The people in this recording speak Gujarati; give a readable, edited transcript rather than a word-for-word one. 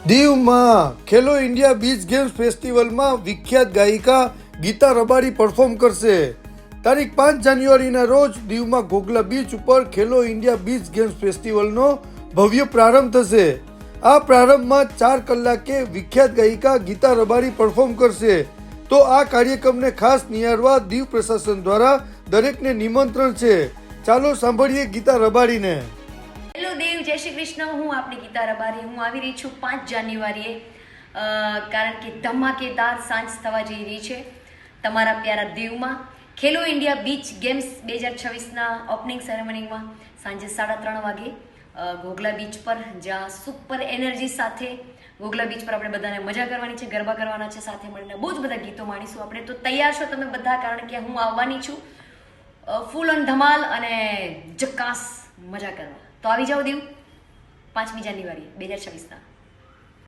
દીવમાં ખેલો ઇન્ડિયા બીચ ગેમ્સ ફેસ્ટિવલમાં વિખ્યાત ગાયિકા ગીતા રબારી પરફોર્મ કરશે. તારીખ 5 જાન્યુઆરીના રોજ દીવમાં ઘોઘલા બીચ ઉપર ખેલો ઇન્ડિયા બીચ ગેમ્સ ફેસ્ટિવલનો ભવ્ય પ્રારંભ થશે. આ પ્રારંભમાં 4 કલાકે વિખ્યાત ગાયિકા ગીતા રબારી પરફોર્મ કરશે. તો આ કાર્યક્રમને ખાસ નિહાળવા દીવ પ્રશાસન દ્વારા દરેકને નિમંત્રણ છે. ચાલો સાંભળીએ ગીતા રબારીને. હેલો દેવ, જય શ્રી કૃષ્ણ. હું આપણી ગીતા રબારી. હું આવી રહી છું 5 જાન્યુઆરીએ, કારણ કે ધમાકેદાર સાંજ થવા જઈ રહી છે તમારા પ્યારા દીવમાં. ખેલો ઇન્ડિયા બીચ ગેમ્સ 2026ના ઓપનિંગ સેરેમનીમાં સાંજે 3:30 વાગે ઘોઘલા બીચ પર, જ્યાં સુપર એનર્જી સાથે ઘોઘલા બીચ પર આપણે બધાને મજા કરવાની છે, ગરબા કરવાના છે, સાથે મળીને બહુ જ બધા ગીતો માણીશું આપણે. તો તૈયાર છો તમે બધા? કારણ કે હું આવવાની છું ફૂલ ઓન ધમાલ અને જકાસ મજા કરવા. તો આવી જાઓ દીવ 5મી જાન્યુઆરી 2026ના.